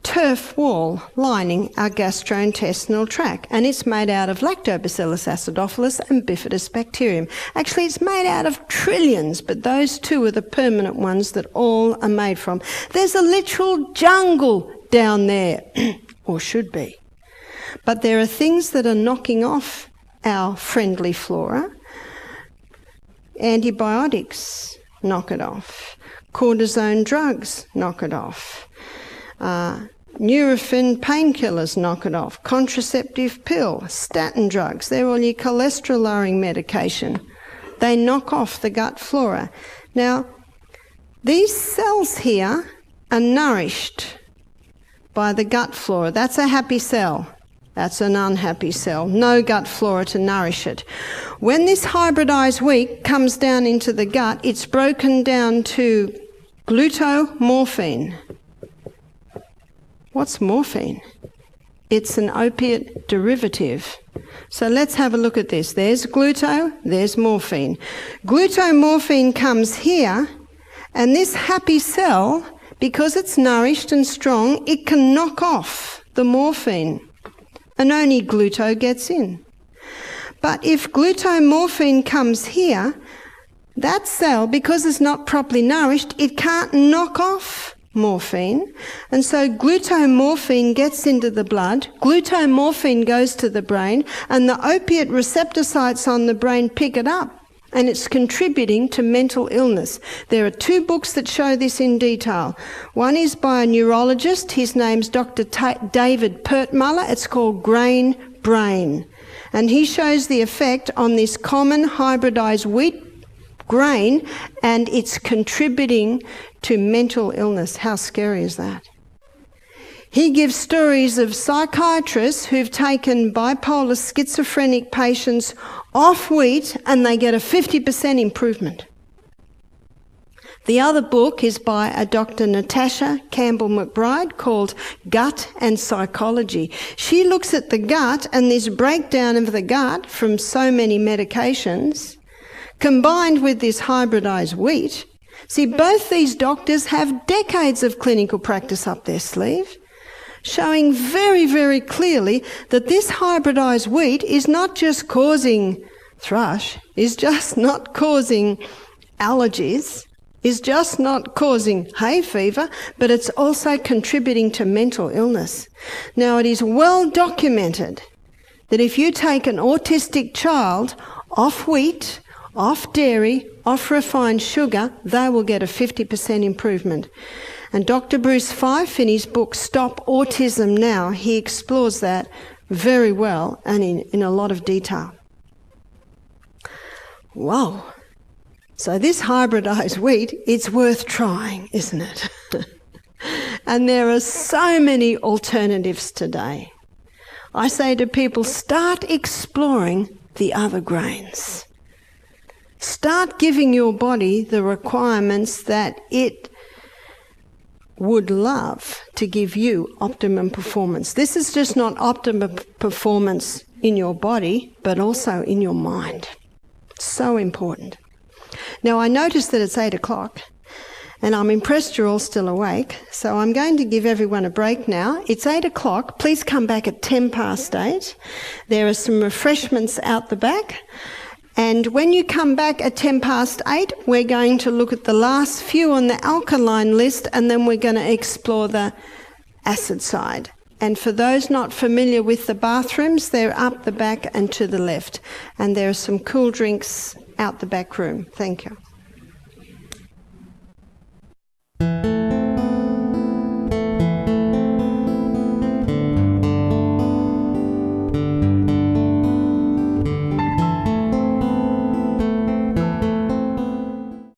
turf wall lining our gastrointestinal tract, and it's made out of Lactobacillus acidophilus and Bifidus bacterium. Actually, it's made out of trillions, but those two are the permanent ones that all are made from. There's a literal jungle down there, or should be. But there are things that are knocking off our friendly flora. Antibiotics knock it off. Cortisone drugs knock it off. Nurofen painkillers knock it off. Contraceptive pill, statin drugs, they're all your cholesterol lowering medication. They knock off the gut flora. Now, these cells here are nourished by the gut flora. That's a happy cell. That's an unhappy cell. No gut flora to nourish it. When this hybridized wheat comes down into the gut, it's broken down to glutamorphine. What's morphine? It's an opiate derivative. So let's have a look at this. There's gluto, there's morphine. Glutomorphine comes here, and this happy cell, because it's nourished and strong, it can knock off the morphine, and only gluto gets in. But if glutomorphine comes here, that cell, because it's not properly nourished, it can't knock off morphine, and so glutomorphine gets into the blood, glutomorphine goes to the brain, and the opiate receptor sites on the brain pick it up, and it's contributing to mental illness. There are 2 books that show this in detail. One is by a neurologist, his name's Dr. David Pertmuller, it's called Grain Brain, and he shows the effect on this common hybridized wheat grain, and it's contributing to mental illness. How scary is that? He gives stories of psychiatrists who've taken bipolar schizophrenic patients off wheat and they get a 50% improvement. The other book is by a Dr. Natasha Campbell-McBride called Gut and Psychology. She looks at the gut and this breakdown of the gut from so many medications combined with this hybridized wheat. See, both these doctors have decades of clinical practice up their sleeve, showing very, very clearly that this hybridized wheat is not just causing thrush, is just not causing allergies, is just not causing hay fever, but it's also contributing to mental illness. Now, it is well documented that if you take an autistic child off wheat, off dairy, off refined sugar, they will get a 50% improvement. And Dr. Bruce Fife, in his book Stop Autism Now, he explores that very well and in a lot of detail. Whoa. So this hybridized wheat, it's worth trying, isn't it? And there are so many alternatives today. I say to people, start exploring the other grains. Start giving your body the requirements that it would love to give you optimum performance. This is just not optimum performance in your body, but also in your mind. So important. Now, I notice that it's 8 o'clock, and I'm impressed you're all still awake, so I'm going to give everyone a break now. It's 8 o'clock. Please come back at 8:10. There are some refreshments out the back. And when you come back at 8:10, we're going to look at the last few on the alkaline list, and then we're going to explore the acid side. And for those not familiar with the bathrooms, they're up the back and to the left. And there are some cool drinks out the back room. Thank you.